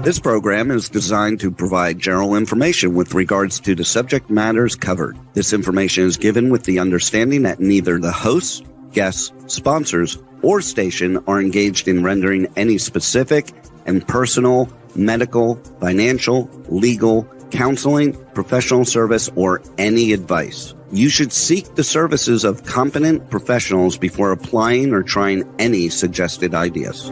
This program is designed to provide general information with regards to the subject matters covered. This information is given with the understanding that neither the hosts, guests, sponsors, or station are engaged in rendering any specific and personal, medical, financial, legal, counseling, professional service, or any advice. You should seek the services of competent professionals before applying or trying any suggested ideas.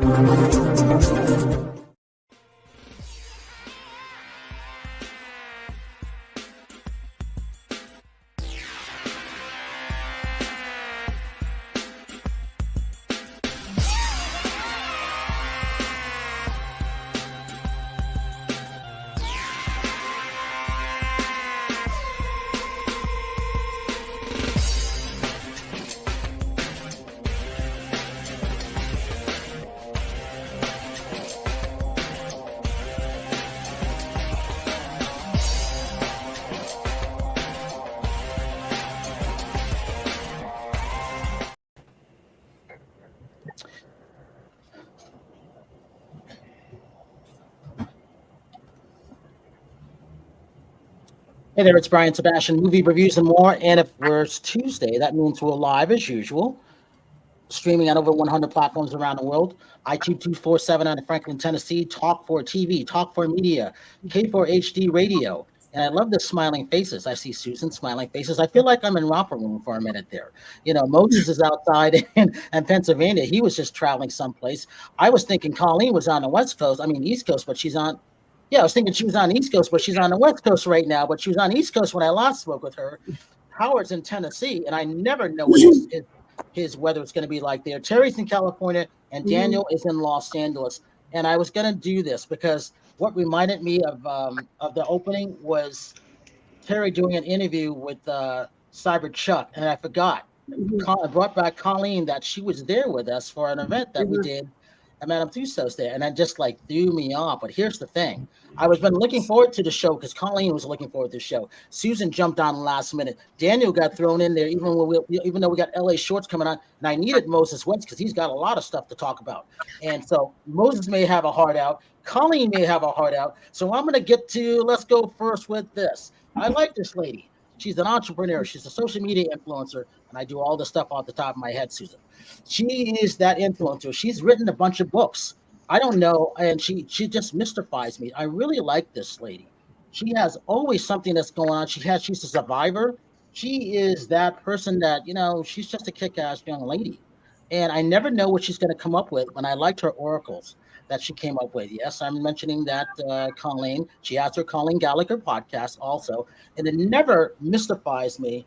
Hey there, it's Brian Sebastian, movie reviews and more. And if it's Tuesday, that means we're live as usual, streaming on over 100 platforms around the world. iTunes 247 out of Franklin, Tennessee, Talk4 TV, Talk4 Media, K4HD Radio. And I love the smiling faces. I see Susan smiling faces. I feel like I'm in romper room for a minute there. You know, Moses is outside in Pennsylvania. He was just traveling someplace. I was thinking Colleen was on the West Coast. I mean, East Coast, but she's on. Yeah, I was thinking she was on the East Coast, but she's on the West Coast right now. But she was on the East Coast when I last spoke with her. Howard's in Tennessee, and I never know what his weather is going to be like there. Terry's in California, and Daniel is in Los Angeles. And I was going to do this because what reminded me of the opening was Terry doing an interview with Cyber Chuck, and I forgot. I brought back Colleen that she was there with us for an event that we did. And Madame Tussauds there, and that just like threw me off. But here's the thing: I was been looking forward to the show because Colleen was looking forward to the show. Susan jumped on last minute. Daniel got thrown in there, even though we got LA Shorts coming on, and I needed Moses Wentz because he's got a lot of stuff to talk about. And so Moses may have a heart out, Colleen may have a heart out. So I'm gonna get to. Let's go first with this. I like this lady. She's an entrepreneur. She's a social media influencer, and I do all the stuff off the top of my head, Susan. She is that influencer. She's written a bunch of books. I don't know, and she just mystifies me. I really like this lady. She has always something that's going on. She's a survivor. She is that person that, you know, she's just a kick-ass young lady. And I never know what she's going to come up with. And I liked her oracles that she came up with. Yes, I'm mentioning that Colleen. She has her Colleen Gallagher podcast also. And it never mystifies me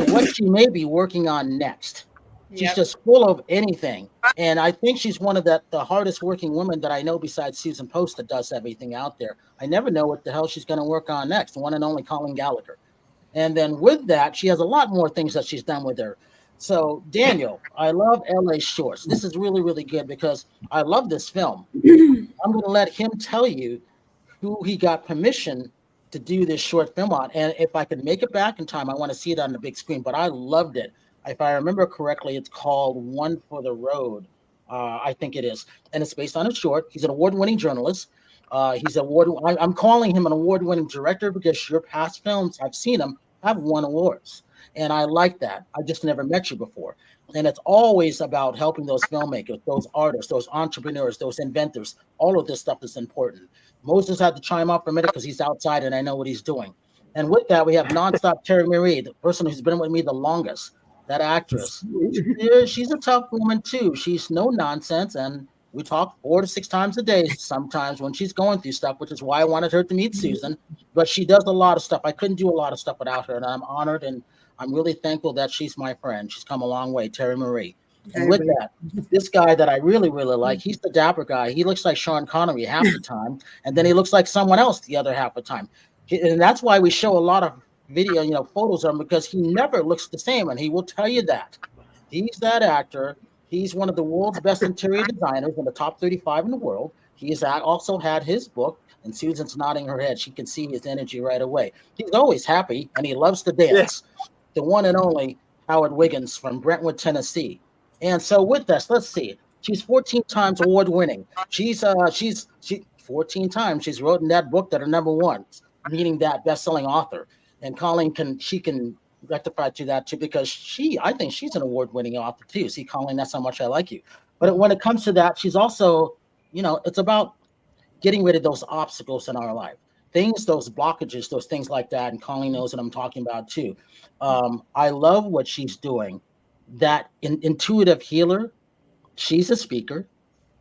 what she may be working on next. She's just full of anything. And I think she's one of the hardest working women that I know besides Susan Post that does everything out there. I never know what the hell she's going to work on next. The one and only Colleen Gallagher. And then with that, she has a lot more things that she's done with her. So, Daniel, I love LA Shorts. This is really, really good because I love this film. I'm going to let him tell you who he got permission to do this short film on. And if I can make it back in time, I want to see it on the big screen. But I loved it. If I remember correctly, it's called One for the Road. I think it is. And it's based on a short. He's an award-winning journalist. I'm calling him an award-winning director because your past films, I've seen them, have won awards. And I like that. I just never met you before. And it's always about helping those filmmakers, those artists, those entrepreneurs, those inventors. All of this stuff is important. Moses had to chime up for a minute because he's outside and I know what he's doing. And with that, we have nonstop Terry Marie, the person who's been with me the longest. That actress, she's a tough woman too. She's no nonsense, and we talk 4 to 6 times a day sometimes when she's going through stuff, which is why I wanted her to meet Susan. But she does a lot of stuff. I couldn't do a lot of stuff without her, and I'm honored and I'm really thankful that she's my friend. She's come a long way, Terry Marie. And with that, this guy that I really, really like, he's the dapper guy. He looks like Sean Connery half the time, and then he looks like someone else the other half the time. And that's why we show a lot of video, photos of him because he never looks the same, and he will tell you that. He's that actor. He's one of the world's best interior designers in the top 35 in the world. He's also had his book, and Susan's nodding her head. She can see his energy right away. He's always happy, and he loves to dance. The one and only Howard Wiggins from Brentwood, Tennessee. And so with this, let's see. She's 14 times award winning. She's 14 times she's written that book that are number one, meaning that best-selling author. And Colleen can rectify to that too, because I think she's an award-winning author too. See, Colleen, that's how much I like you. But when it comes to that, she's also, it's about getting rid of those obstacles in our life, those blockages, those things like that. And Colleen knows what I'm talking about too. I love what she's doing. That intuitive healer. She's a speaker.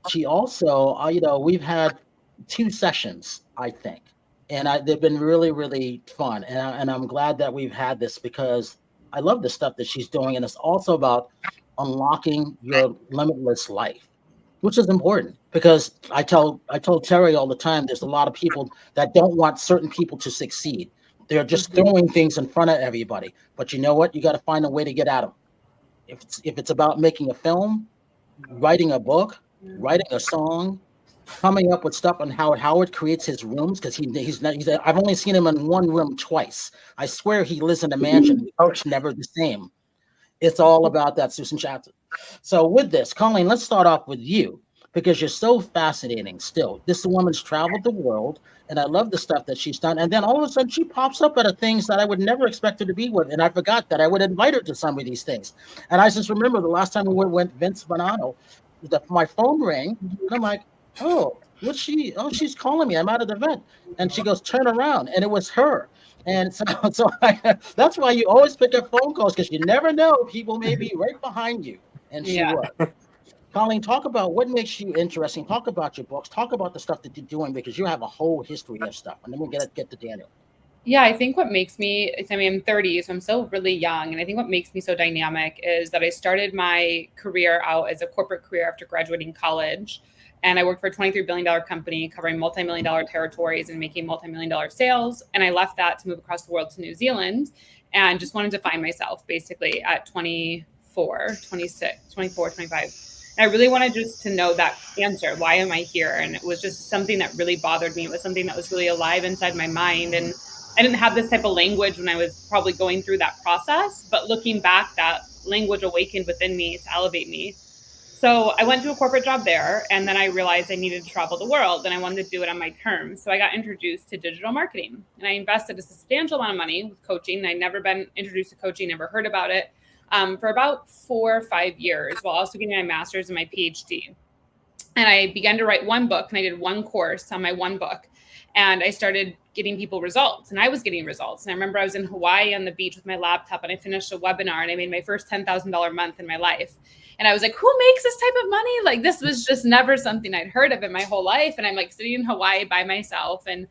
She also, we've had 2 sessions, I think, and they've been really, really fun. And I'm glad that we've had this, because I love the stuff that she's doing. And it's also about unlocking your limitless life, which is important, because I told Terry all the time, there's a lot of people that don't want certain people to succeed. They're just throwing things in front of everybody. But you know what? You got to find a way to get at them. If it's about making a film, writing a book, writing a song, coming up with stuff on how Howard creates his rooms, because I've only seen him in one room twice. I swear he lives in a mansion. It's never the same. It's all about that, Susan Shatzer. So with this, Colleen, let's start off with you, because you're so fascinating still. This woman's traveled the world, and I love the stuff that she's done. And then all of a sudden she pops up at things that I would never expect her to be with. And I forgot that I would invite her to some of these things. And I just remember the last time we went Vince Bonanno, my phone rang, and I'm like, oh, what's she? Oh, she's calling me. I'm out of the event. And she goes, turn around. And it was her. And so that's why you always pick up phone calls, because you never know, people may be right behind you. And she was. Colleen, talk about what makes you interesting. Talk about your books. Talk about the stuff that you're doing, because you have a whole history of stuff. And then we'll get to Daniel. Yeah, I think what makes me, I'm 30, so I'm still really young. And I think what makes me so dynamic is that I started my career out as a corporate career after graduating college. And I worked for a $23 billion company covering multi-million-dollar territories and making multi-million-dollar sales. And I left that to move across the world to New Zealand and just wanted to find myself basically at 24, 25. And I really wanted just to know that answer. Why am I here? And it was just something that really bothered me. It was something that was really alive inside my mind. And I didn't have this type of language when I was probably going through that process. But looking back, that language awakened within me to elevate me. So I went to a corporate job there, and then I realized I needed to travel the world, and I wanted to do it on my terms. So I got introduced to digital marketing, and I invested a substantial amount of money with coaching. I'd never been introduced to coaching, never heard about it, for about 4 or 5 years, while also getting my master's and my PhD. And I began to write one book, and I did one course on my one book, and I started getting people results, and I was getting results. And I remember I was in Hawaii on the beach with my laptop, and I finished a webinar, and I made my first $10,000 month in my life. And I was like, who makes this type of money? Like, this was just never something I'd heard of in my whole life. And I'm like sitting in Hawaii by myself. And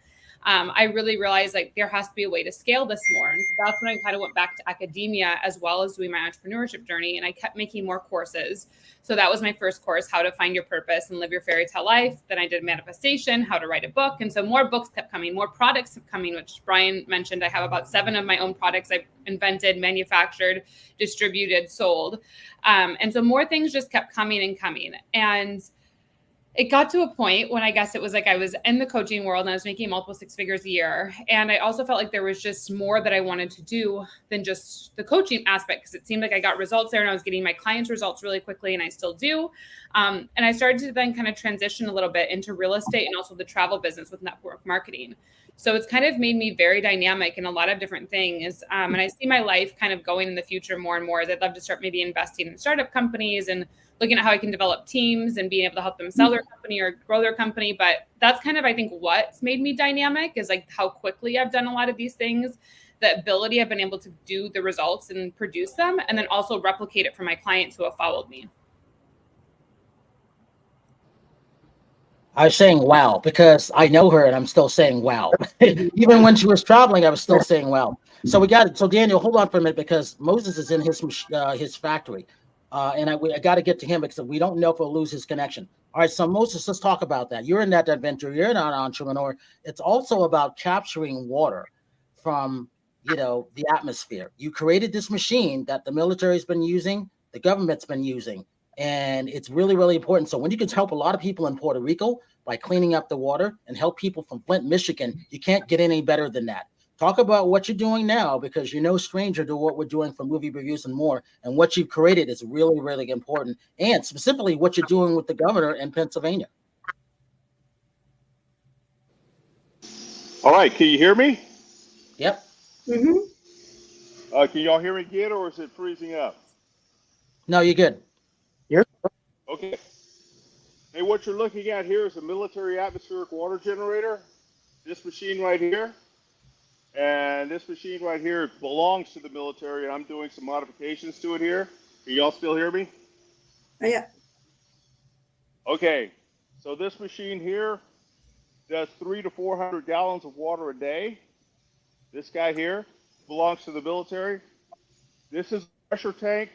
I really realized like there has to be a way to scale this more. And so that's when I kind of went back to academia as well as doing my entrepreneurship journey. And I kept making more courses. So that was my first course, how to find your purpose and live your fairy tale life. Then I did manifestation, how to write a book. And so more books kept coming, more products kept coming, which Brian mentioned. I have about 7 of my own products I've invented, manufactured, distributed, sold. And so more things just kept coming and coming. And it got to a point when I guess it was like I was in the coaching world and I was making multiple 6 figures a year. And I also felt like there was just more that I wanted to do than just the coaching aspect, because it seemed like I got results there and I was getting my clients results really quickly, and I still do. And I started to then kind of transition a little bit into real estate and also the travel business with network marketing. So it's kind of made me very dynamic in a lot of different things. And I see my life kind of going in the future more and more. I'd love to start maybe investing in startup companies and looking at how I can develop teams and being able to help them sell their company or grow their company. But that's kind of, I think, what's made me dynamic is like how quickly I've done a lot of these things, the ability I've been able to do the results and produce them, and then also replicate it for my clients who have followed me. I was saying wow, because I know her and I'm still saying wow. Even when she was traveling, I was still saying wow. So we got it. So Daniel, hold on for a minute, because Moses is in his factory. And I got to get to him because we don't know if we'll lose his connection. All right, so Moses, let's talk about that. You're in that adventure. You're an entrepreneur. It's also about capturing water from, the atmosphere. You created this machine that the military's been using, the government's been using, and it's really, really important. So when you can help a lot of people in Puerto Rico by cleaning up the water and help people from Flint, Michigan, you can't get any better than that. Talk about what you're doing now, because you're no stranger to what we're doing for movie reviews and more. And what you've created is really, really important. And specifically what you're doing with the governor in Pennsylvania. All right, can you hear me? Yep. Can y'all hear me again, or is it freezing up? No, you're good. Okay. Hey, what you're looking at here is a military atmospheric water generator. This machine right here. And this machine right here belongs to the military, and I'm doing some modifications to it here. Can y'all still hear me? Yeah. Okay. So this machine here does 300 to 400 gallons of water a day. This guy here belongs to the military. This is a pressure tank.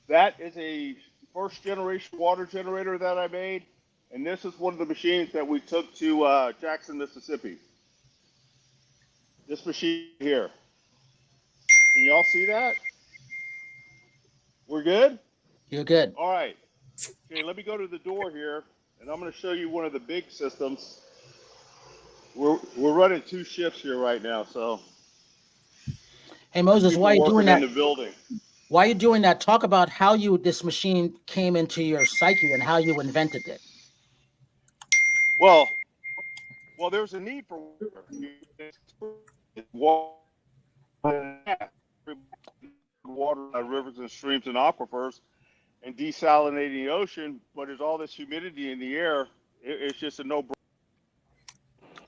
That is a first generation water generator that I made. And this is one of the machines that we took to Jackson, Mississippi. This machine here. Can y'all see that? We're good? You're good. All right. Okay, let me go to the door here, and I'm going to show you one of the big systems. We're running 2 shifts here right now, so. Hey, Moses, why are you doing that? In the building. Why are you doing that? Talk about how this machine came into your psyche and how you invented it. Well, there's a need for water out of rivers and streams and aquifers and desalinating the ocean, but there's all this humidity in the air. It's just a no-brainer.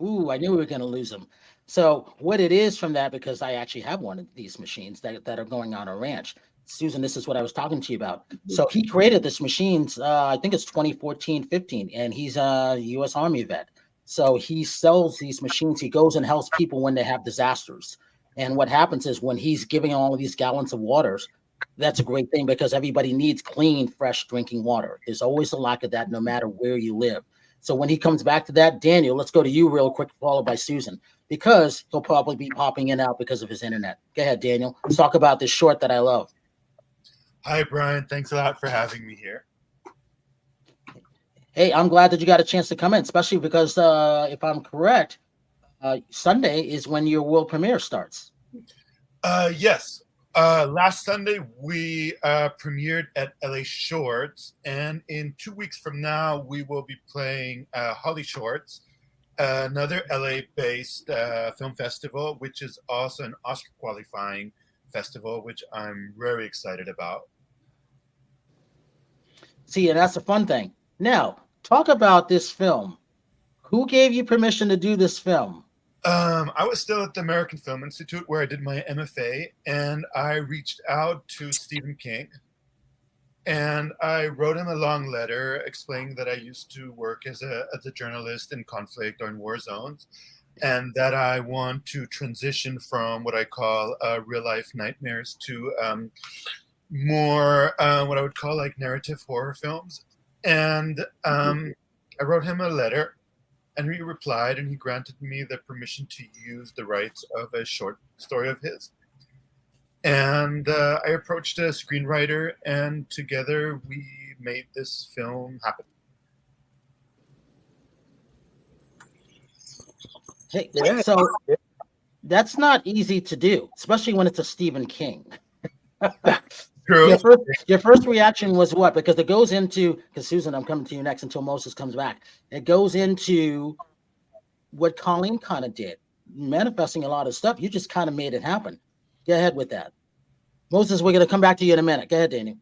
Ooh, I knew we were going to lose them. So what it is from that, because I actually have one of these machines that are going on a ranch. Susan, this is what I was talking to you about. So he created this machines, I think it's 2014, 15, and he's a U.S. Army vet. So he sells these machines. He goes and helps people when they have disasters. And what happens is when he's giving all of these gallons of waters, that's a great thing because everybody needs clean, fresh drinking water. There's always a lack of that no matter where you live. So when he comes back to that, Daniel, let's go to you real quick, followed by Susan, because he'll probably be popping in and out because of his internet. Go ahead, Daniel. Let's talk about this short that I love. Hi, Brian. Thanks a lot for having me here. Hey, I'm glad that you got a chance to come in, especially because if I'm correct, Sunday is when your world premiere starts. Yes. Last Sunday, we premiered at LA Shorts, and in 2 weeks from now, we will be playing Holly Shorts, another LA-based film festival, which is also an Oscar qualifying festival, which I'm very excited about. See, and that's a fun thing. Now, talk about this film. Who gave you permission to do this film? I was still at the American Film Institute where I did my MFA, and I reached out to Stephen King, and I wrote him a long letter explaining that I used to work as a journalist in conflict or in war zones, and that I want to transition from what I call real-life nightmares to more what I would call like narrative horror films. And I wrote him a letter, and he replied, and he granted me the permission to use the rights of a short story of his. And I approached a screenwriter, and together we made this film happen. Hey, so that's not easy to do, especially when it's a Stephen King. True. Your first reaction was what? Because it goes into, because Susan, I'm coming to you next until Moses comes back. It goes into what Colleen kind of did, manifesting a lot of stuff. You just kind of made it happen. Go ahead with that. Moses, we're going to come back to you in a minute. Go ahead, Daniel.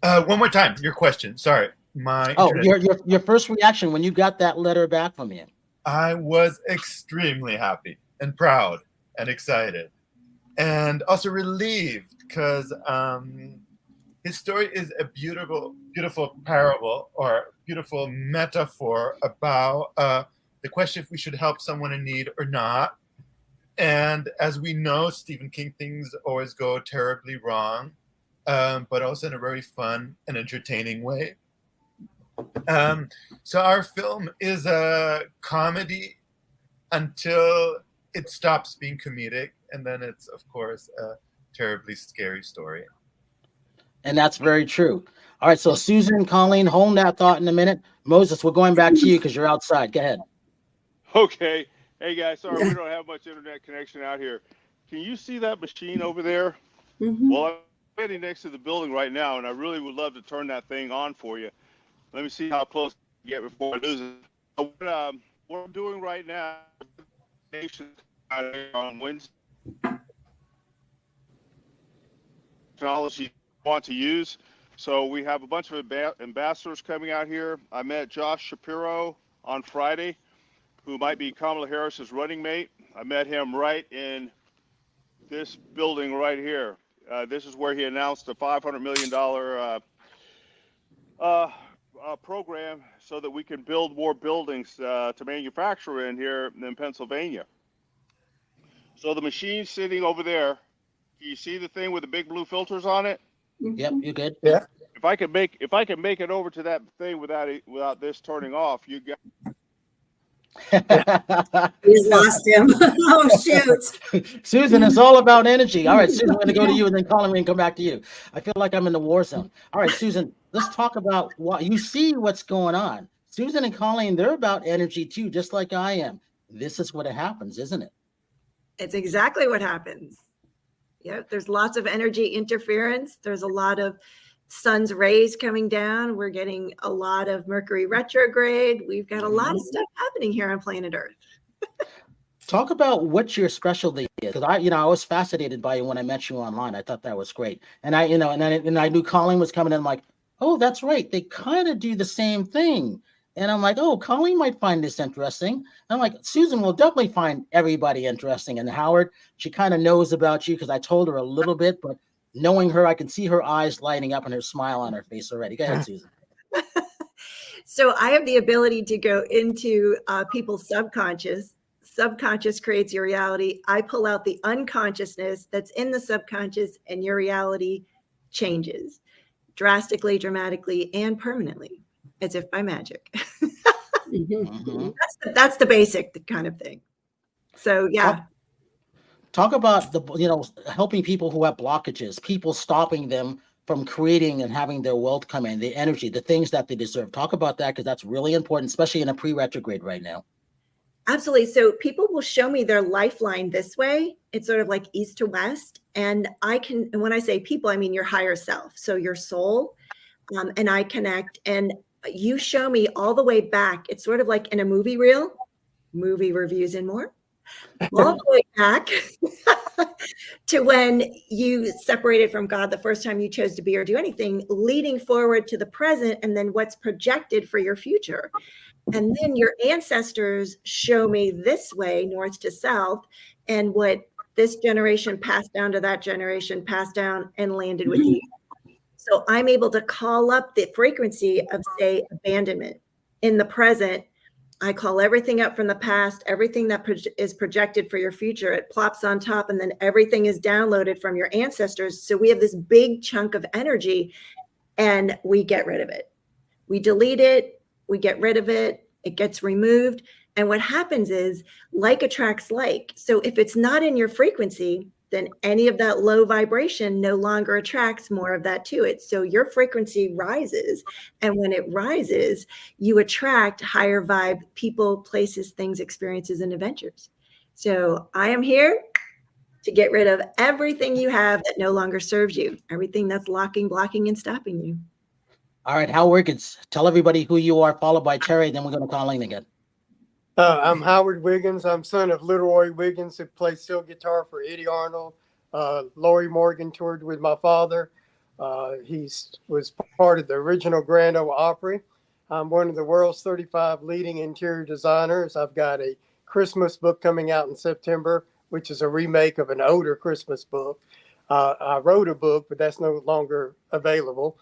One more time, your question. Sorry. Your first reaction when you got that letter back from him. I was extremely happy and proud and excited and also relieved because his story is a beautiful parable or beautiful metaphor about the question if we should help someone in need or not. And as we know, Stephen King things always go terribly wrong, but also in a very fun and entertaining way. So our film is a comedy until it stops being comedic, and then it's, of course, a terribly scary story. And that's very true. All right, so Susan, Colleen, hold that thought in a minute. Moses, we're going back to you because you're outside. Go ahead. Okay. Hey, guys, sorry, we don't have much internet connection out here. Can you see that machine over there? Mm-hmm. Well, I'm standing next to the building right now, and I really would love to turn that thing on for you. Let me see how close I get before I lose it. what I'm doing right now, on Wednesday, technology you want to use. So we have a bunch of ambassadors coming out here. I met Josh Shapiro on Friday, who might be Kamala Harris's running mate. I met him right in this building right here. This is where he announced a $500 million program so that we can build more buildings to manufacture in here in Pennsylvania. So the machine's sitting over there. Do you see the thing with the big blue filters on it? Yep, you good? Yeah. If I could make it over to that thing without this turning off, you got. We lost him. Oh, shoot. Susan, it's all about energy. All right, Susan, I'm going to go to you and then Colleen and come back to you. I feel like I'm in the war zone. All right, Susan, let's talk about what you see what's going on. Susan and Colleen, they're about energy too, just like I am. This is what happens, isn't it? It's exactly what happens. Yeah, there's lots of energy interference. There's a lot of sun's rays coming down. We're getting a lot of Mercury retrograde. We've got a lot of stuff happening here on planet Earth. Talk about what your specialty is, because I was fascinated by you when I met you online. I thought that was great, and I knew Colleen was coming in. I'm like, oh, that's right. They kind of do the same thing, and I'm like, oh, Colleen might find this interesting. And I'm like, Susan will definitely find everybody interesting, and Howard, she kind of knows about you because I told her a little bit, but knowing her, I can see her eyes lighting up and her smile on her face already. Go ahead, Susan. So I have the ability to go into people's subconscious. Subconscious creates your reality. I pull out the unconsciousness that's in the subconscious, and your reality changes drastically, dramatically, and permanently, as if by magic. That's the basic kind of thing. So, yeah. Talk about helping people who have blockages, people stopping them from creating and having their wealth come in, the energy, the things that they deserve. Talk about that, because that's really important, especially in a pre-retrograde right now. Absolutely. So people will show me their lifeline this way. It's sort of like east to west. And when I say people, I mean your higher self. So your soul, and I connect, and you show me all the way back. It's sort of like in a movie reel, movie reviews and more. All the way back to when you separated from God the first time you chose to be or do anything, leading forward to the present, and then what's projected for your future. And then your ancestors show me this way, north to south, and what this generation passed down to that generation, passed down and landed with you. So I'm able to call up the frequency of, say, abandonment in the present. I call everything up from the past, everything that is projected for your future. It plops on top, and then everything is downloaded from your ancestors. So we have this big chunk of energy, and we get rid of it. We delete it. We get rid of it. It gets removed. And what happens is like attracts like. So if it's not in your frequency, then any of that low vibration no longer attracts more of that to it. So your frequency rises. And when it rises, you attract higher vibe people, places, things, experiences, and adventures. So I am here to get rid of everything you have that no longer serves you, everything that's locking, blocking, and stopping you. All right, Howard Wiggins, tell everybody who you are, followed by Terry, then we're going to call in again. I'm Howard Wiggins. I'm son of Leroy Wiggins, who plays steel guitar for Eddie Arnold. Lori Morgan toured with my father. He was part of the original Grand Ole Opry. I'm one of the world's 35 leading interior designers. I've got a Christmas book coming out in September, which is a remake of an older Christmas book. I wrote a book, but that's no longer available.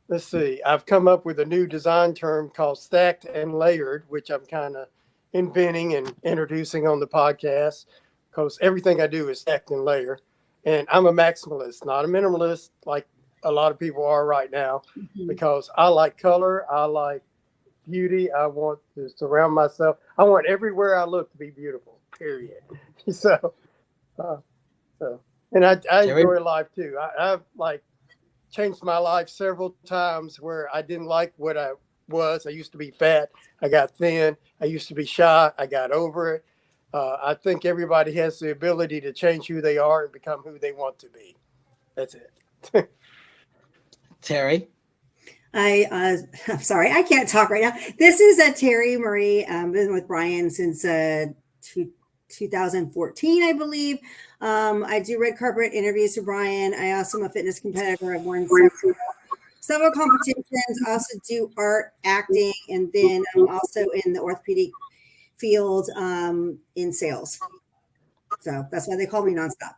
Let's see, I've come up with a new design term called stacked and layered, which I'm kind of inventing and introducing on the podcast, because everything I do is stacked and layered. And I'm a maximalist, not a minimalist like a lot of people are right now, because I like color, I like beauty, I want to surround myself. I want everywhere I look to be beautiful, period. And I enjoy life too. I've changed my life several times where I didn't like what I was. I used to be fat. I got thin. I used to be shy. I got over it. I think everybody has the ability to change who they are and become who they want to be. That's it. Terry? I'm sorry, I can't talk right now. This is Terry Marie. I've been with Brian since 2014, I believe. I do red carpet interviews for Brian. I also am a fitness competitor. I've won several competitions. I also do art, acting, and then I'm also in the orthopedic field in sales. So that's why they call me nonstop.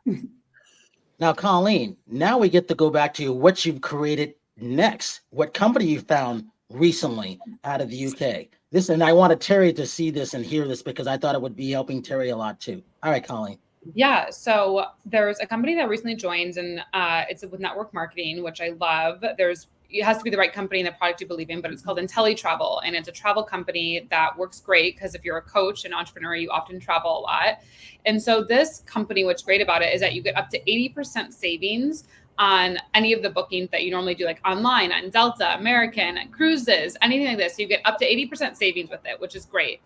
Now, Colleen, now we get to go back to what you've created next. What company you found recently out of the UK. This, and I wanted Terry to see this and hear this because I thought it would be helping Terry a lot too. All right, Colleen. Yeah, so there's a company that recently joined, and it's with network marketing, which I love. It has to be the right company and the product you believe in, but it's called IntelliTravel, and it's a travel company that works great because if you're a coach and entrepreneur, you often travel a lot. And so this company, what's great about it is that you get up to 80% savings on any of the bookings that you normally do, like online, on Delta, American, cruises, anything like this. So you get up to 80% savings with it, which is great.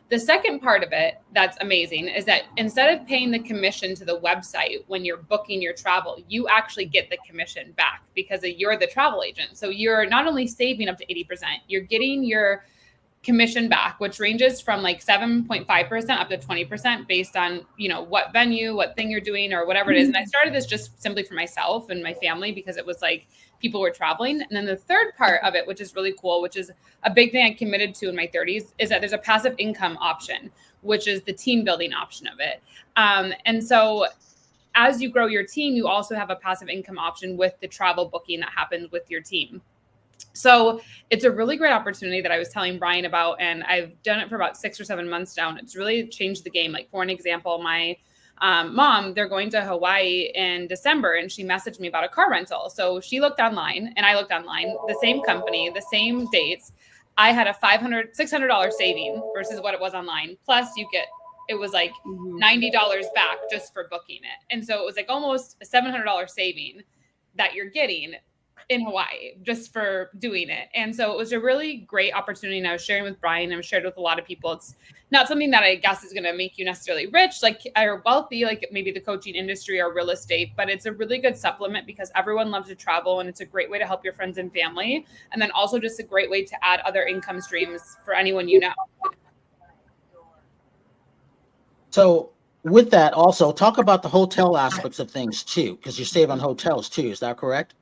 The second part of it that's amazing is that instead of paying the commission to the website when you're booking your travel, you actually get the commission back because you're the travel agent. So you're not only saving up to 80%, you're getting your commission back, which ranges from like 7.5% up to 20% based on, what venue, what thing you're doing or whatever it is. And I started this just simply for myself and my family because it was like people were traveling. And then the third part of it, which is really cool, which is a big thing I committed to in my 30s, is that there's a passive income option, which is the team building option of it. And so as you grow your team, you also have a passive income option with the travel booking that happens with your team. So it's a really great opportunity that I was telling Brian about, and I've done it for about 6 or 7 months now. And it's really changed the game. Like for an example, my mom, they're going to Hawaii in December, and she messaged me about a car rental. So she looked online and I looked online, the same company, the same dates. I had a $600 saving versus what it was online. Plus it was like $90 back just for booking it. And so it was like almost a $700 saving that you're getting in Hawaii just for doing it. And so it was a really great opportunity. And I was sharing with Brian, and I've shared with a lot of people. It's not something that I guess is going to make you necessarily rich, like or wealthy, like maybe the coaching industry or real estate, but it's a really good supplement because everyone loves to travel, and it's a great way to help your friends and family. And then also just a great way to add other income streams for anyone you know. So with that, also talk about the hotel aspects of things too, because you save on hotels too. Is that correct?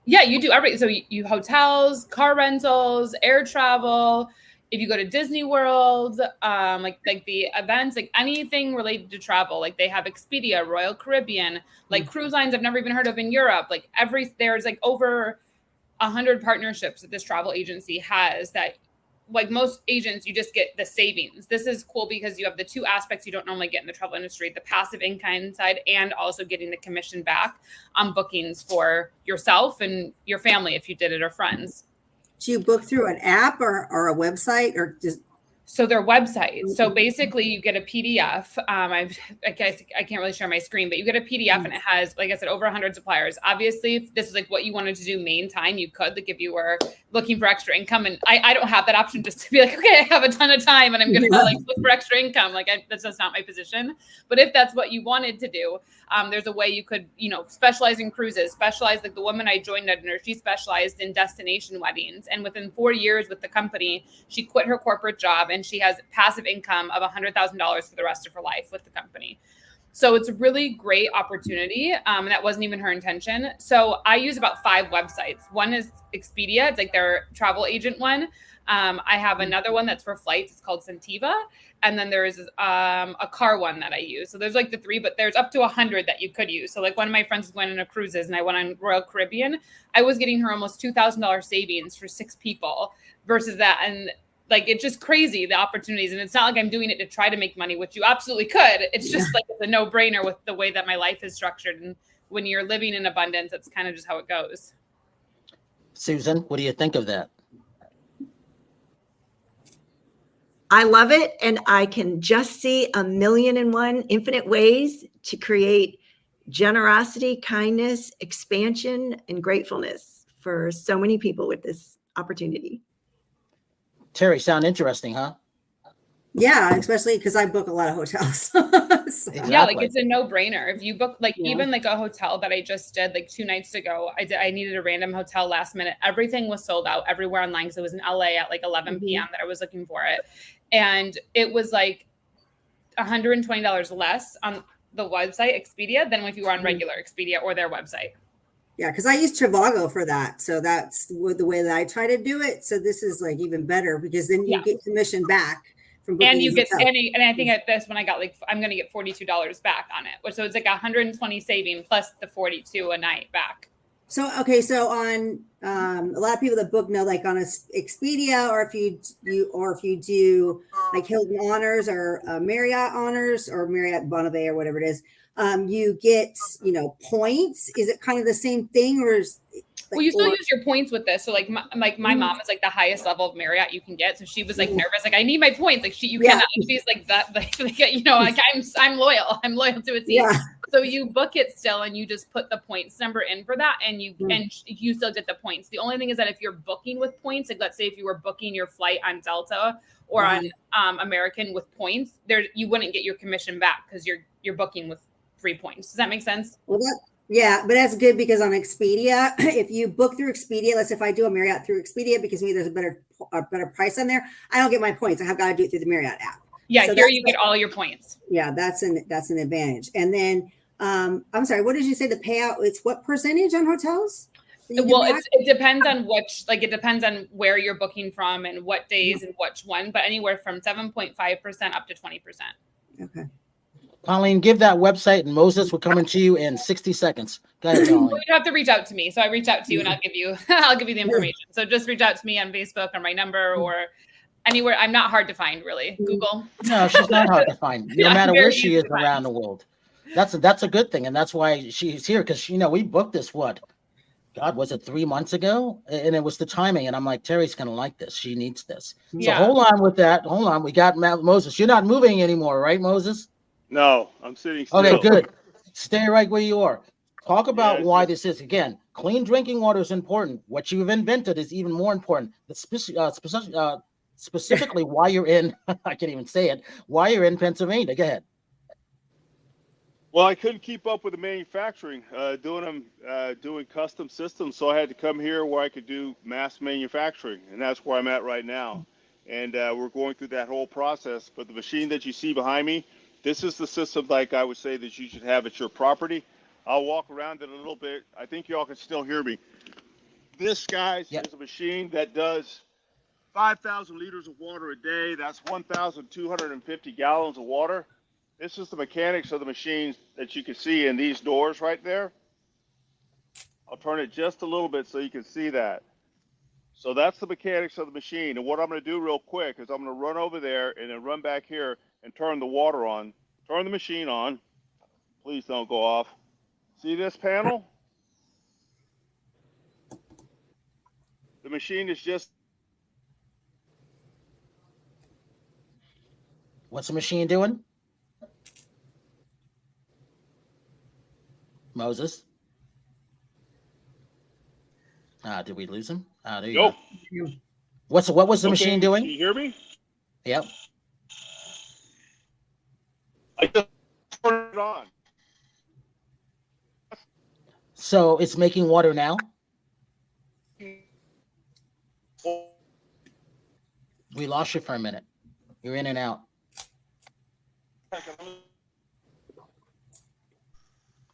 Yeah, you do everything. So you hotels, car rentals, air travel. If you go to Disney World, like the events, like anything related to travel, like they have Expedia, Royal Caribbean, like cruise lines I've never even heard of in Europe. Like there's like over 100 partnerships that this travel agency has that, like most agents, you just get the savings. This is cool because you have the two aspects you don't normally get in the travel industry, the passive income side and also getting the commission back on bookings for yourself and your family if you did it or friends. Do you book through an app or a website or just? So their website. So basically you get a PDF. I can't really share my screen, but you get a PDF and it has, like I said, over 100 suppliers. Obviously, if this is like what you wanted to do main time, you could, like if you were looking for extra income. And I don't have that option just to be like, okay, I have a ton of time and I'm going to like look for extra income. Like that's just not my position. But if that's what you wanted to do, there's a way you could, specialize in cruises, like the woman I joined under, she specialized in destination weddings. And within 4 years with the company, she quit her corporate job and she has passive income of $100,000 for the rest of her life with the company. So it's a really great opportunity. And that wasn't even her intention. So I use about 5 websites. One is Expedia. It's like their travel agent one. I have another one that's for flights. It's called Sentiva. And then there's a car one that I use. So there's like the 3, but there's up to 100 that you could use. So like one of my friends went on a cruises and I went on Royal Caribbean. I was getting her almost $2,000 savings for 6 people versus that. And like, it's just crazy, the opportunities. And it's not like I'm doing it to try to make money, which you absolutely could. It's just like it's a no-brainer with the way that my life is structured. And when you're living in abundance, that's kind of just how it goes. Susan, what do you think of that? I love it. And I can just see 1,000,001 infinite ways to create generosity, kindness, expansion, and gratefulness for so many people with this opportunity. Terry, sound interesting, huh? Yeah, especially because I book a lot of hotels. So, Yeah, like Exactly. it's a no-brainer. If you book like Yeah. even like a hotel that I just did like 2 nights ago, I needed a random hotel last minute. Everything was sold out everywhere online because it was in LA at like 11 p.m. that I was looking for it. And it was like $120 less on the website Expedia than if you were on regular Expedia or their website. yeah, because I use Trivago for that. So that's the way that I try to do it. So this is like even better because then you Yeah. get commission back from booking And you a get hotel. and I think at this one I got like I'm gonna get $42 back on it. Which so it's like 120 saving plus the 42 a night back. So okay, so on a lot of people that book know like on a Expedia or if you do like Hilton Honors or Marriott Honors or Marriott Bonavay or whatever it is, you get points. Is it kind of the same thing or is Well, you still use your points with this. So like my mom is like the highest level of Marriott you can get. So she was like nervous, like I need my points. Like you cannot. She's like that. Like like I'm loyal. I'm loyal to a team. Yeah. So you book it still, and you just put the points number in for that, and you still get the points. The only thing is that if you're booking with points, like let's say if you were booking your flight on Delta or on American with points, you wouldn't get your commission back because you're booking with 3 points. Does that make sense? Well, yeah, but that's good because on Expedia, if you book through Expedia, let's say if I do a Marriott through Expedia, because maybe there's a better price on there, I don't get my points. I have got to do it through the Marriott app. Yeah, so here you get all your points. Yeah, that's an advantage. And then I'm sorry, what did you say the payout? It's what percentage on hotels? Well, it depends on it depends on where you're booking from and what days and which one, but anywhere from 7.5% up to 20%. Okay. Colleen, give that website and Moses will come to you in 60 seconds. Go ahead, Colleen. You have to reach out to me. So I reach out to you and I'll give you the information. So just reach out to me on Facebook or my number or anywhere. I'm not hard to find, really. Google. No, she's not hard to find. No matter where she is around the world. That's a good thing. And that's why she's here. Because, we booked this, was it 3 months ago? And it was the timing. And I'm like, Terry's going to like this. She needs this. So hold on with that. Hold on. We got Moses. You're not moving anymore, right, Moses? No, I'm sitting still. Okay, good. Stay right where you are. Talk about why this is. Again, clean drinking water is important. What you've invented is even more important. Specifically why you're in, I can't even say it, why you're in Pennsylvania. Go ahead. Well, I couldn't keep up with the manufacturing, doing custom systems, so I had to come here where I could do mass manufacturing, and that's where I'm at right now. And we're going through that whole process. But the machine that you see behind me, this is the system like I would say that you should have at your property. I'll walk around it a little bit. I think y'all can still hear me. This, guys, is a machine that does 5,000 liters of water a day. That's 1,250 gallons of water. This is the mechanics of the machines that you can see in these doors right there. I'll turn it just a little bit so you can see that. So that's the mechanics of the machine. And what I'm going to do real quick is I'm going to run over there and then run back here and turn the water on. Turn the machine on. Please don't go off. See this panel? The machine is just... What's the machine doing? Moses? Did we lose him? There you go. What was the machine doing? Can you hear me? Yep. I just turned it on. So it's making water now? We lost you for a minute. You're in and out.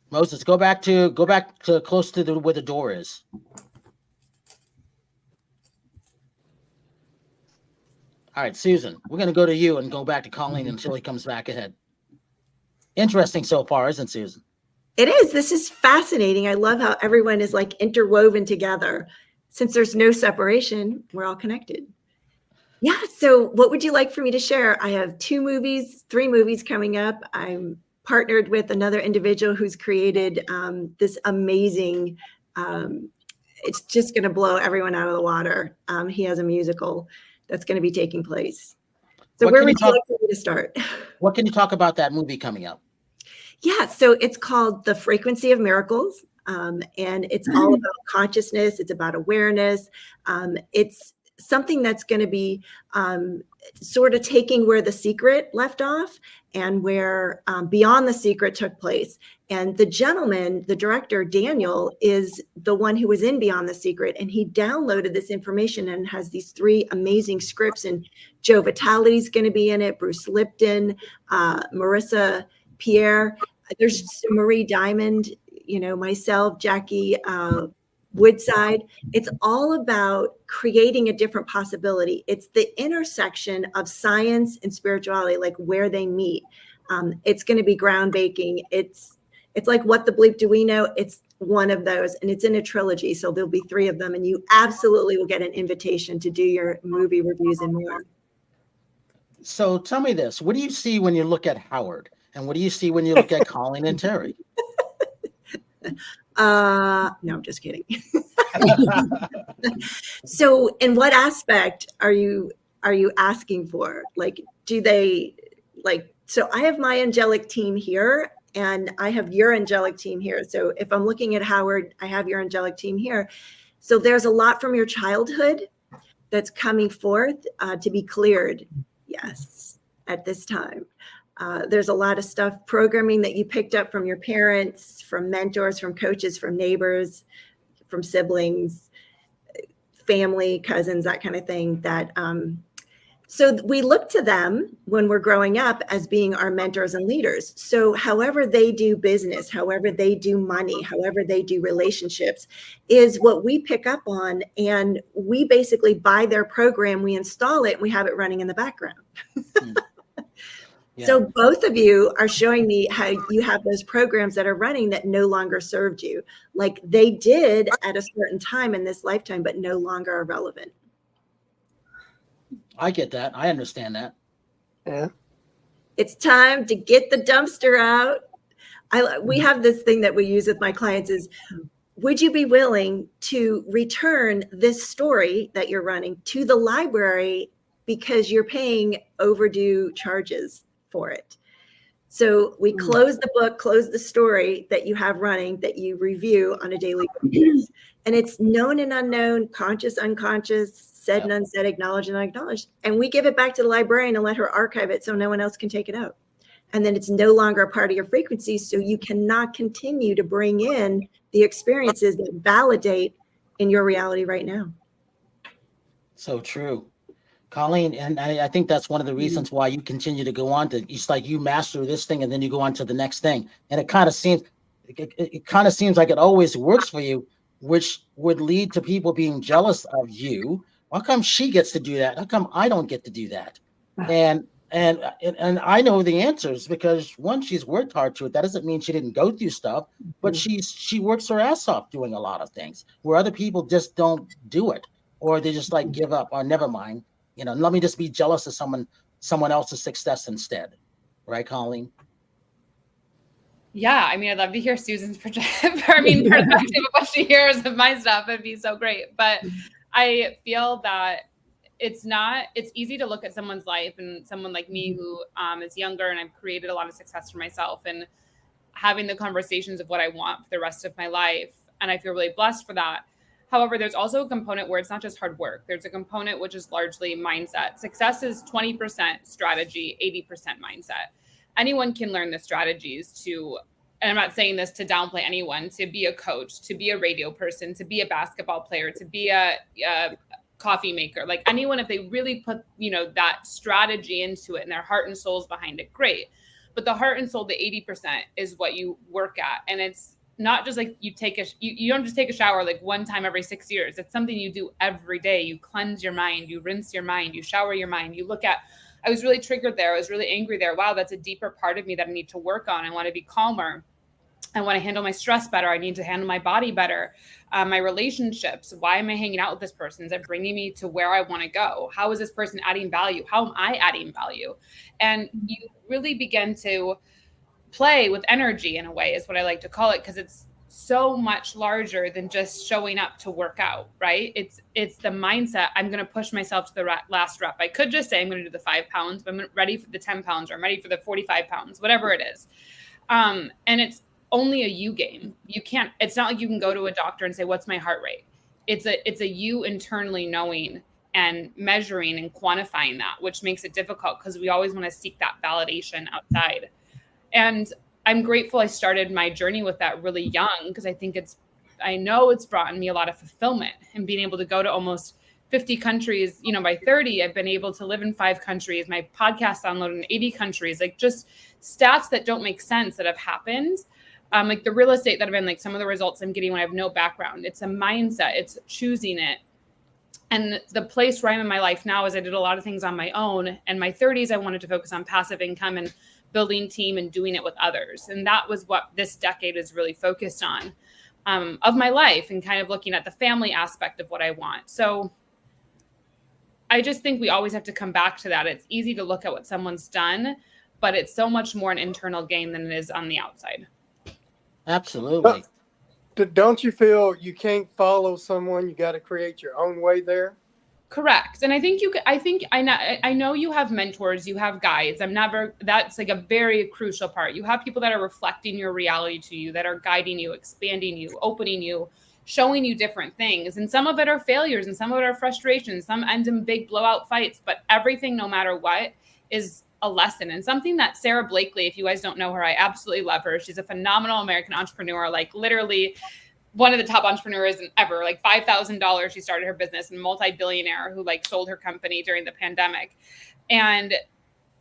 Moses, go back to close to where the door is. All right, Susan, we're going to go to you and go back to Colleen until he comes back ahead. Interesting so far, isn't it, Susan? It is. This is fascinating. I love how everyone is like interwoven together. Since there's no separation, we're all connected. Yeah. So what would you like for me to share? I have 3 movies coming up. I'm partnered with another individual who's created this amazing, it's just going to blow everyone out of the water. He has a musical that's going to be taking place. So where would you like for me to start? What can you talk about that movie coming up? Yeah, so it's called The Frequency of Miracles, and it's all about consciousness. It's about awareness. It's something that's going to be sort of taking where The Secret left off and where Beyond the Secret took place. And the gentleman, the director, Daniel, is the one who was in Beyond the Secret, and he downloaded this information and has these 3 amazing scripts. And Joe Vitale's going to be in it, Bruce Lipton, Marissa Pierre. There's Marie Diamond, myself, Jackie Woodside. It's all about creating a different possibility. It's the intersection of science and spirituality, like where they meet. It's going to be groundbreaking. It's like, what the bleep do we know? It's one of those, and it's in a trilogy. So there'll be 3 of them, and you absolutely will get an invitation to do your movie reviews and more. So tell me this, what do you see when you look at Howard? And what do you see when you look at Colleen and Terry? No, I'm just kidding. So in what aspect are you asking for? Like, do they so I have my angelic team here and I have your angelic team here. So if I'm looking at Howard, I have your angelic team here. So there's a lot from your childhood that's coming forth to be cleared. Yes, at this time. There's a lot of stuff, programming that you picked up from your parents, from mentors, from coaches, from neighbors, from siblings, family, cousins, that kind of thing. That so we look to them when we're growing up as being our mentors and leaders. So however they do business, however they do money, however they do relationships is what we pick up on. And we basically buy their program, we install it, and we have it running in the background. Yeah. So both of you are showing me how you have those programs that are running that no longer served you, like they did at a certain time in this lifetime, but no longer are relevant. I get that. I understand that. Yeah. It's time to get the dumpster out. We have this thing that we use with my clients is, would you be willing to return this story that you're running to the library because you're paying overdue charges for it? So we close the book, close the story that you have running that you review on a daily basis. And it's known and unknown, conscious, unconscious, said and unsaid, acknowledged and unacknowledged. And we give it back to the librarian and let her archive it so no one else can take it out. And then it's no longer a part of your frequency. So you cannot continue to bring in the experiences that validate in your reality right now. So true. Colleen, and I think that's one of the reasons why you continue to go on to, it's like you master this thing and then you go on to the next thing. And it kind of seems like it always works for you, which would lead to people being jealous of you. How come she gets to do that? How come I don't get to do that? And I know the answers because one, she's worked hard to it. That doesn't mean she didn't go through stuff, but she works her ass off doing a lot of things where other people just don't do it, or they just like give up or never mind. Let me just be jealous of someone else's success instead. Right, Colleen? Yeah, I mean, I'd love to hear Susan's perspective of what she hears of my stuff. It'd be so great. But I feel that it's easy to look at someone's life and someone like me who is younger and I've created a lot of success for myself and having the conversations of what I want for the rest of my life. And I feel really blessed for that. However, there's also a component where it's not just hard work. There's a component which is largely mindset. Success is 20% strategy, 80% mindset. Anyone can learn the strategies to, and I'm not saying this to downplay anyone, to be a coach, to be a radio person, to be a basketball player, to be a coffee maker. Like anyone, if they really put, that strategy into it and their heart and soul's behind it, great. But the heart and soul, the 80% is what you work at. And it's not just like you don't just take a shower like one time every 6 years. It's something you do every day. You cleanse your mind, you rinse your mind, you shower your mind, you look at, I was really triggered there. I was really angry there. Wow, that's a deeper part of me that I need to work on. I want to be calmer. I want to handle my stress better. I need to handle my body better. My relationships. Why am I hanging out with this person? Is it bringing me to where I want to go? How is this person adding value? How am I adding value? And you really begin to play with energy in a way is what I like to call it, because it's so much larger than just showing up to work out, right? It's the mindset. I'm going to push myself to the last rep. I could just say I'm going to do the 5 pounds, but I'm ready for the 10 pounds or I'm ready for the 45 pounds, whatever it is. And it's only a you game. It's not like you can go to a doctor and say, what's my heart rate? It's a you internally knowing and measuring and quantifying that, which makes it difficult because we always want to seek that validation outside. And I'm grateful I started my journey with that really young, because I know it's brought me a lot of fulfillment, and being able to go to almost 50 countries, by 30, I've been able to live in 5 countries, my podcast downloaded in 80 countries, like just stats that don't make sense that have happened. Like the real estate that I've been, like some of the results I'm getting when I have no background, it's a mindset, it's choosing it. And the place where I'm in my life now is I did a lot of things on my own. In my 30s, I wanted to focus on passive income and building team and doing it with others. And that was what this decade is really focused on, of my life, and kind of looking at the family aspect of what I want. So I just think we always have to come back to that. It's easy to look at what someone's done, but it's so much more an internal game than it is on the outside. Absolutely. Don't you feel you can't follow someone? You got to create your own way there. Correct. And I think I know you have mentors, you have guides. That's like a very crucial part. You have people that are reflecting your reality to you, that are guiding you, expanding you, opening you, showing you different things. And some of it are failures and some of it are frustrations. Some end in big blowout fights, but everything, no matter what, is a lesson. And something that Sarah Blakely, if you guys don't know her, I absolutely love her. She's a phenomenal American entrepreneur, like literally one of the top entrepreneurs ever, like $5,000. She started her business, and multi-billionaire who like sold her company during the pandemic, and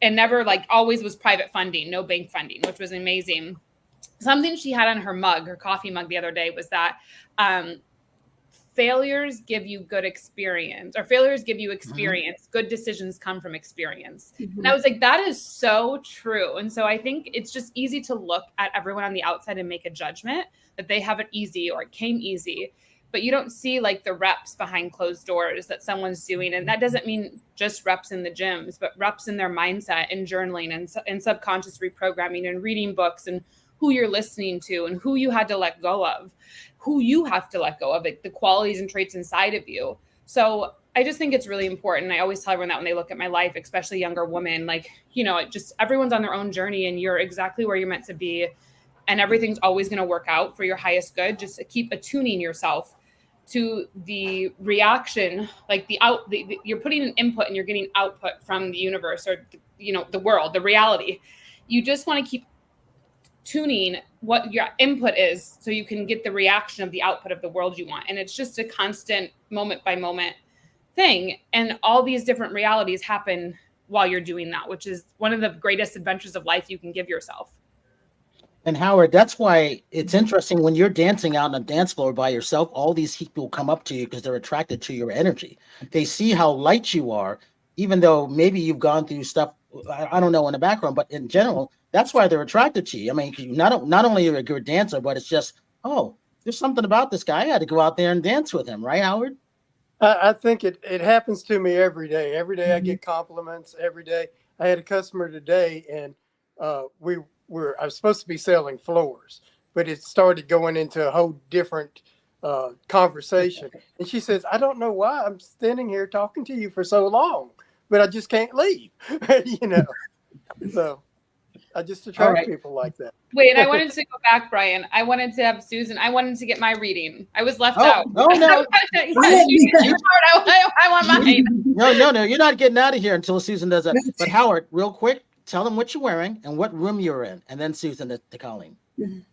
never, like, always was private funding, no bank funding, which was amazing. Something she had on her mug, her coffee mug the other day, was that failures give you good experience, or failures give you experience. Mm-hmm. Good decisions come from experience. Mm-hmm. And I was like, that is so true. And so I think it's just easy to look at everyone on the outside and make a judgment that they have it easy or it came easy, but you don't see like the reps behind closed doors that someone's doing. And that doesn't mean just reps in the gyms, but reps in their mindset and journaling and subconscious reprogramming and reading books, and who you're listening to and who you had to let go of, who you have to let go of, like the qualities and traits inside of you. So I just think it's really important. I always tell everyone that when they look at my life, especially younger women, like, just everyone's on their own journey and you're exactly where you're meant to be. And everything's always going to work out for your highest good. Just keep attuning yourself to the reaction, like you're putting an input and you're getting output from the universe, or, the world, the reality. You just want to keep tuning what your input is so you can get the reaction of the output of the world you want. And it's just a constant moment by moment thing. And all these different realities happen while you're doing that, which is one of the greatest adventures of life you can give yourself. And Howard, that's why it's interesting when you're dancing out on a dance floor by yourself, all these people come up to you because they're attracted to your energy. They see how light you are, even though maybe you've gone through stuff, I don't know, in the background, but in general, that's why they're attracted to you. I mean, not only are you a good dancer, but it's just, oh, there's something about this guy. I had to go out there and dance with him. Right, Howard? I think it happens to me every day. Every day I get compliments every day. I had a customer today, and I was supposed to be selling floors, but it started going into a whole different conversation. And she says, I don't know why I'm standing here talking to you for so long, but I just can't leave, So I just attract people like that. Wait, I wanted to go back, Brian. I wanted to have Susan. I wanted to get my reading. I was left out. Oh, no. I want mine. No. You're not getting out of here until Susan does that. But Howard, real quick, tell them what you're wearing and what room you're in, and then Susan to Colleen.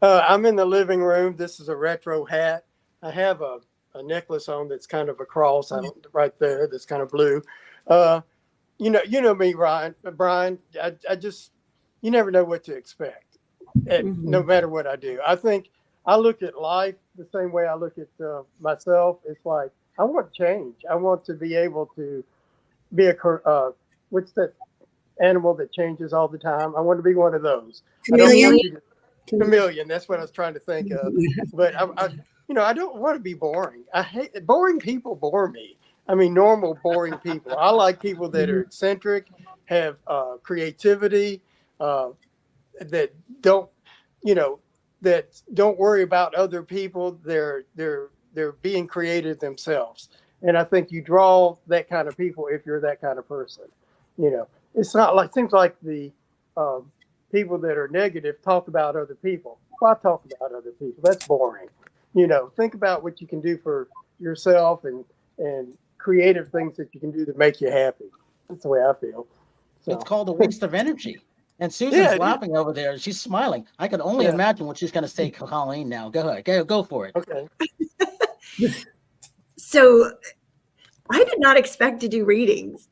I'm in the living room. This is a retro hat. I have a necklace on that's kind of a cross right there. That's kind of blue. You know me, Brian. I just, you never know what to expect, no matter what I do. I think I look at life the same way I look at myself. It's like, I want change. I want to be able to be what's that animal that changes all the time? I want to be one of those. Chameleon. That's what I was trying to think of. But I don't want to be boring. I hate boring people. Bore me. I mean, normal, boring people. I like people that are eccentric, have creativity, that don't worry about other people. They're being creative themselves. And I think you draw that kind of people if you're that kind of person. It's not like, seems like the people that are negative talk about other people. Why talk about other people? That's boring. Think about what you can do for yourself and creative things that you can do to make you happy. That's the way I feel. So. It's called a waste of energy. And Susan's laughing over there. She's smiling. I can only imagine what she's going to say, Colleen, now. Go ahead. Go for it. Okay. So I did not expect to do readings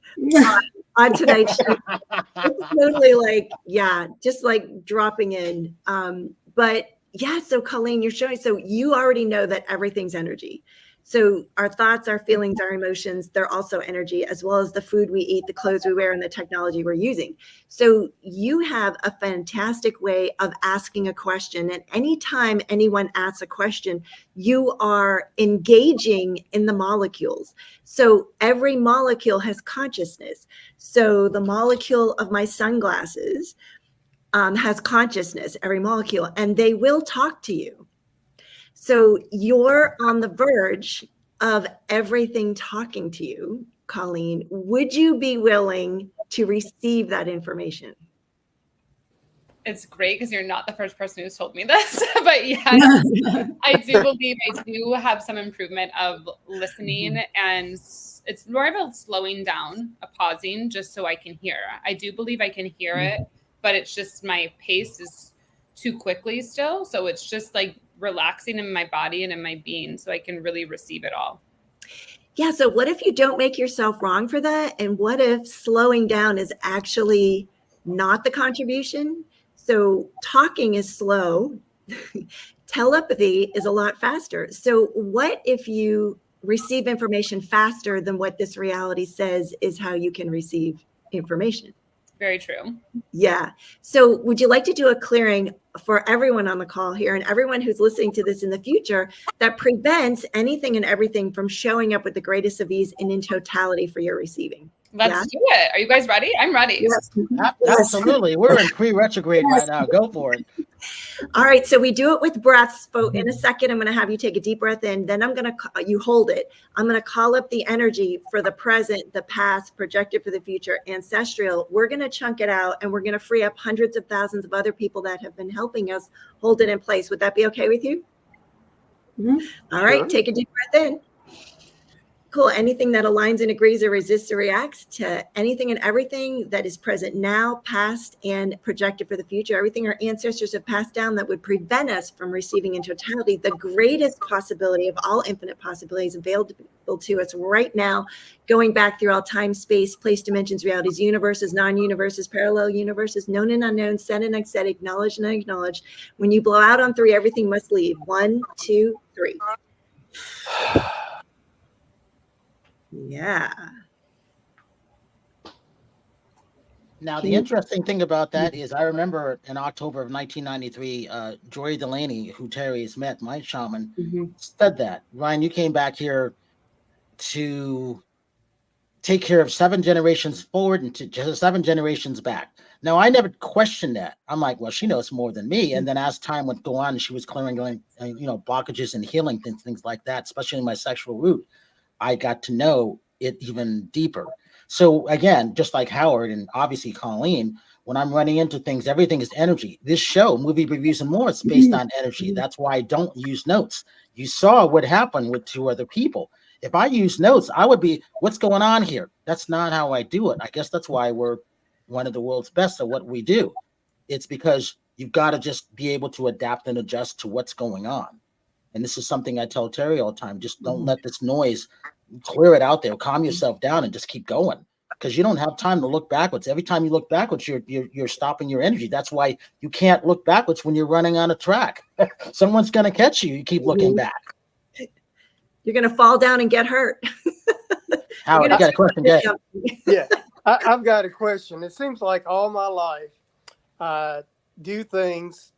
on tonight's show. It's totally like, just like dropping in. But so Colleen, you're showing, so you already know that everything's energy. So our thoughts, our feelings, our emotions, they're also energy, as well as the food we eat, the clothes we wear, and the technology we're using. So you have a fantastic way of asking a question. And anytime anyone asks a question, you are engaging in the molecules. So every molecule has consciousness. So the molecule of my sunglasses has consciousness, every molecule, and they will talk to you. So you're on the verge of everything talking to you, Colleen. Would you be willing to receive that information? It's great because you're not the first person who's told me this, but yes, I do believe I do have some improvement of listening, and it's more of a slowing down, a pausing, just so I can hear. I do believe I can hear it, but it's just my pace is too quickly still. So it's just like relaxing in my body and in my being so I can really receive it all. Yeah. So what if you don't make yourself wrong for that? And what if slowing down is actually not the contribution? So talking is slow. Telepathy is a lot faster. So what if you receive information faster than what this reality says is how you can receive information? Very true. Yeah. So would you like to do a clearing for everyone on the call here and everyone who's listening to this in the future that prevents anything and everything from showing up with the greatest of ease and in totality for your receiving? Let's do it. Are you guys ready? I'm ready. Yes. Absolutely. We're in pre-retrograde right now. Go for it. All right. So we do it with breaths. But in a second, I'm going to have you take a deep breath in. Then I'm going to, you hold it. I'm going to call up the energy for the present, the past, projected for the future, ancestral. We're going to chunk it out and we're going to free up hundreds of thousands of other people that have been helping us hold it in place. Would that be okay with you? Mm-hmm. All right. Sure. Take a deep breath in. Cool. Anything that aligns and agrees or resists or reacts to anything and everything that is present now, past, and projected for the future. Everything our ancestors have passed down that would prevent us from receiving in totality the greatest possibility of all infinite possibilities available to us right now, going back through all time, space, place, dimensions, realities, universes, non-universes, parallel universes, known and unknown, said and unsaid, acknowledged and unacknowledged. When you blow out on 3, everything must leave. 1, 2, 3. Yeah. Now, the interesting thing about that is I remember in October of 1993, Joy Delaney, who Terry has met, my shaman, said that. Ryan, you came back here to take care of 7 generations forward and to just 7 generations back. Now, I never questioned that. I'm like, well, she knows more than me. And then as time went on, she was clearing, blockages and healing things like that, especially in my sexual root. I got to know it even deeper. So again, just like Howard and obviously Colleen, when I'm running into things, everything is energy. This show, Movie Reviews and More, it's based on energy. That's why I don't use notes. You saw what happened with 2 other people. If I use notes, I would be, what's going on here? That's not how I do it. I guess that's why we're one of the world's best at what we do. It's because you've got to just be able to adapt and adjust to what's going on. And this is something I tell Terry all the time. Just don't let this noise, clear it out there, calm yourself down and just keep going, because you don't have time to look backwards. Every time you look backwards, you're stopping your energy. That's why you can't look backwards when you're running on a track. Someone's going to catch you. You keep looking back. You're going to fall down and get hurt. Howard, I got a question. Yeah, I've got a question. It seems like all my life I do things,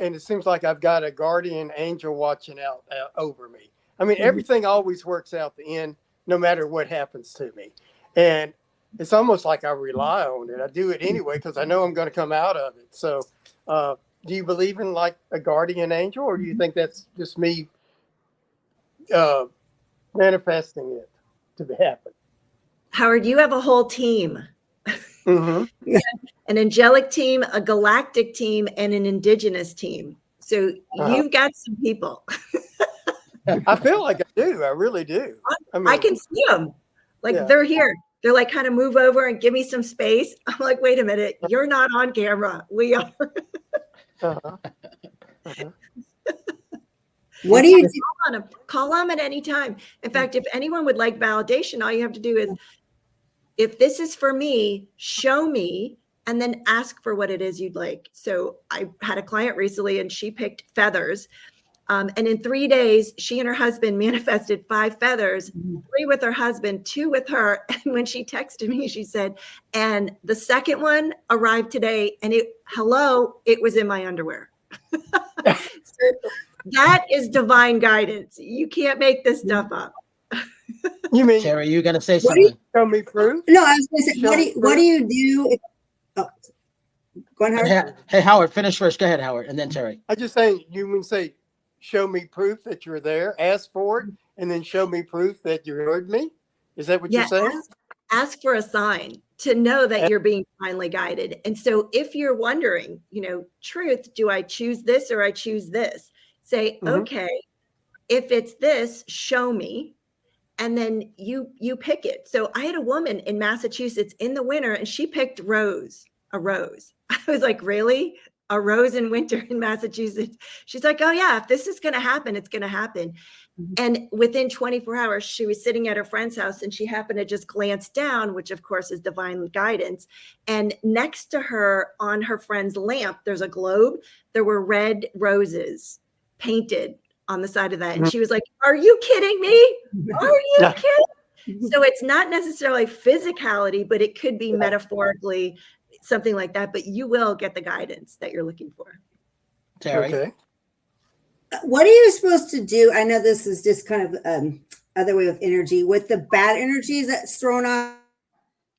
and it seems like I've got a guardian angel watching out over me. I mean, everything always works out the end, no matter what happens to me. And it's almost like I rely on it. I do it anyway because I know I'm going to come out of it. So do you believe in like a guardian angel, or do you think that's just me manifesting it to happen? Howard, you have a whole team. An angelic team, a galactic team, and an indigenous team. So you've got some people. I feel like I do. I really do. I can see them. Like Yeah. they're here. They're like, kind of move over and give me some space. I'm like, wait a minute, you're not on camera. We are. Uh-huh. Uh-huh. What do you do? Call them at any time. In fact, if anyone would like validation, all you have to do is, if this is for me, show me, and then ask for what it is you'd like. So I had a client recently and she picked feathers. And in 3 days, she and her husband manifested 5 feathers, 3 with her husband, 2 with her. And when she texted me, she said, and the second one arrived today, and it was in my underwear. So that is divine guidance. You can't make this stuff up. You mean Terry, you gonna say What do you- something? show me proof? No, I was going to say, Show me what do you do? Go on, Howard. Hey, Howard, finish first. Go ahead, Howard, and then Terry. I just saying you can say, show me proof that you're there, ask for it, and then show me proof that you heard me. Is that what you're saying? Ask for a sign to know that you're being divinely guided. And so if you're wondering, truth, do I choose this or I choose this? Say, okay, if it's this, show me. And then you pick it. So I had a woman in Massachusetts in the winter and she picked a rose. I was like, really? A rose in winter in Massachusetts? She's like, oh yeah, if this is going to happen, it's going to happen. And within 24 hours, she was sitting at her friend's house and she happened to just glance down, which of course is divine guidance. And next to her on her friend's lamp, there's a globe. There were red roses painted on the side of that. And she was like, are you kidding me? Are you kidding? So it's not necessarily physicality, but it could be metaphorically something like that. But you will get the guidance that you're looking for. Terry. Okay. What are you supposed to do? I know this is just kind of other way of energy with the bad energies that's thrown off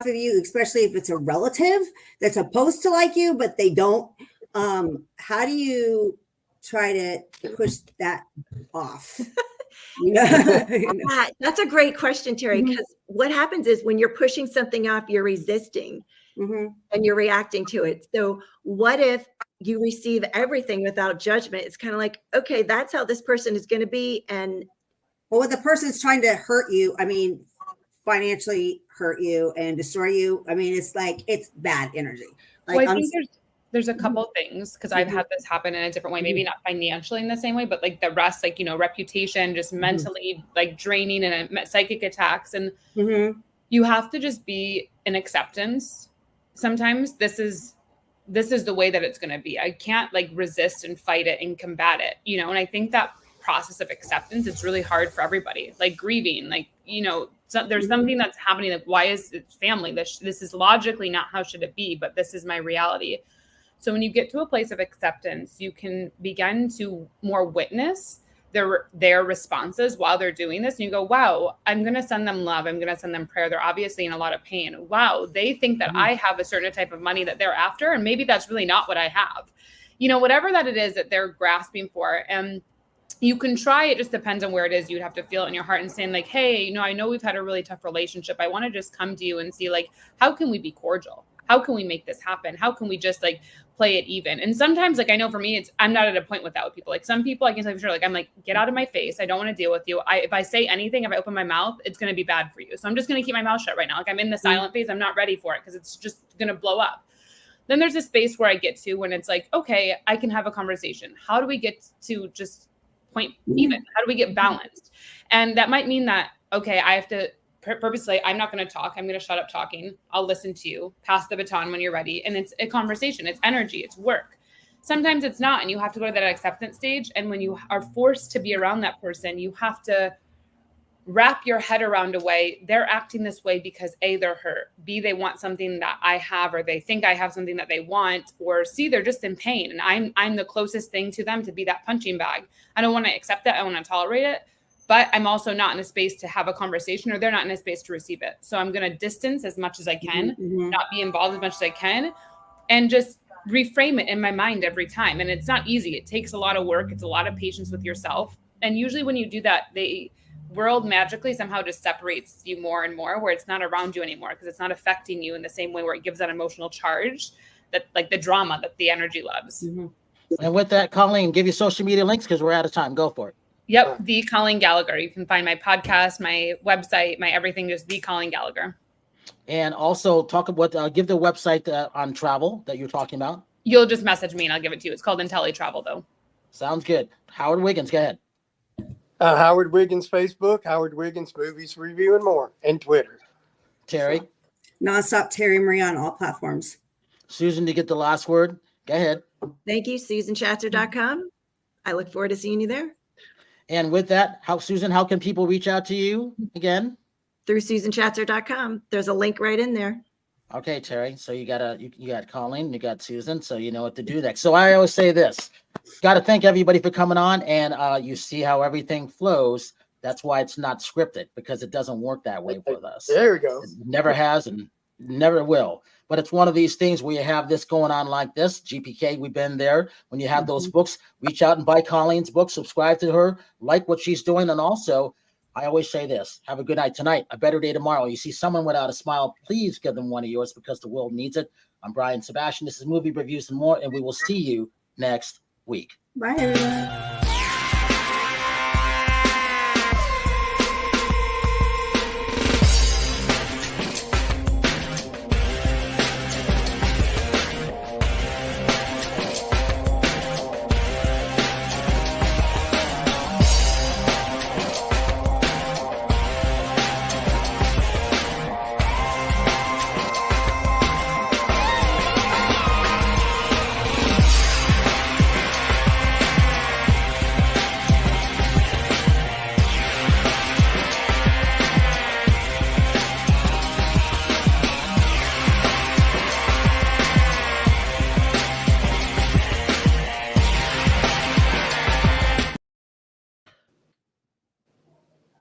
of you, especially if it's a relative that's supposed to like you, but they don't. How do you try to push that off? That's a great question, Terry, because what happens is when you're pushing something off, you're resisting and you're reacting to it. So what if you receive everything without judgment? It's kind of like, okay, that's how this person is going to be. And well, when the person's trying to hurt you, I mean, financially hurt you and destroy you, I mean, it's like, it's bad energy. Like, well, I think there's a couple things, because I've had this happen in a different way, maybe not financially in the same way, but like the rest, like, reputation, just mentally like draining and psychic attacks. And you have to just be in acceptance. Sometimes this is the way that it's going to be. I can't like resist and fight it and combat it, and I think that process of acceptance, it's really hard for everybody, like grieving, like, so there's something that's happening. Like, why is it family? This is logically not how should it be, but this is my reality. So when you get to a place of acceptance, you can begin to more witness their responses while they're doing this. And you go, wow, I'm going to send them love. I'm going to send them prayer. They're obviously in a lot of pain. Wow, they think that I have a certain type of money that they're after. And maybe that's really not what I have. Whatever that it is that they're grasping for. And you can try, it just depends on where it is. You'd have to feel it in your heart and saying like, hey, I know we've had a really tough relationship. I want to just come to you and see like, how can we be cordial? How can we make this happen? How can we just like play it even? And sometimes, like, I know for me, I'm not at a point with that with people. Like some people I can say for sure, like, I'm like, get out of my face. I don't want to deal with you. If I say anything, if I open my mouth, it's going to be bad for you. So I'm just going to keep my mouth shut right now. Like I'm in the silent phase. I'm not ready for it because it's just going to blow up. Then there's a space where I get to when it's like, okay, I can have a conversation. How do we get to just point even? How do we get balanced? And that might mean that, okay, I have to purposely, I'm not going to talk. I'm going to shut up talking. I'll listen to you, pass the baton when you're ready. And it's a conversation. It's energy. It's work. Sometimes it's not. And you have to go to that acceptance stage. And when you are forced to be around that person, you have to wrap your head around a way. They're acting this way because A, they're hurt. B, they want something that I have, or they think I have something that they want, or C, they're just in pain. And I'm the closest thing to them to be that punching bag. I don't want to accept that. I want to tolerate it. But I'm also not in a space to have a conversation, or they're not in a space to receive it. So I'm going to distance as much as I can, not be involved as much as I can, and just reframe it in my mind every time. And it's not easy. It takes a lot of work. It's a lot of patience with yourself. And usually when you do that, the world magically somehow just separates you more and more, where it's not around you anymore because it's not affecting you in the same way, where it gives that emotional charge, that like the drama that the energy loves. And with that, Colleen, give your social media links because we're out of time. Go for it. Yep, the Colleen Gallagher. You can find my podcast, my website, my everything, just the Colleen Gallagher. And also talk about give the website on travel that you're talking about. You'll just message me and I'll give it to you. It's called IntelliTravel, though. Sounds good. Howard Wiggins, go ahead. Howard Wiggins Facebook, Howard Wiggins Movies Review and More, and Twitter. Terry. Nonstop Terry Marie on all platforms. Susan, to get the last word. Go ahead. Thank you, SusanShatzer.com. I look forward to seeing you there. And with that, Susan, how can people reach out to you again? Through SusanShatzer.com. There's a link right in there. Okay, Terry. So you got Colleen, you got Susan, so you know what to do next. So I always say this: got to thank everybody for coming on, and you see how everything flows. That's why it's not scripted, because it doesn't work that way with us. There we go. It never has and never will. But it's one of these things where you have this going on like this. GPK, we've been there. When you have those books, reach out and buy Colleen's book, subscribe to her, like what she's doing. And also, I always say this: have a good night tonight, a better day tomorrow. You see someone without a smile, please give them one of yours, because the world needs it. I'm Brian Sebastian. This is Movie Reviews and More, and we will see you next week. Bye, everyone.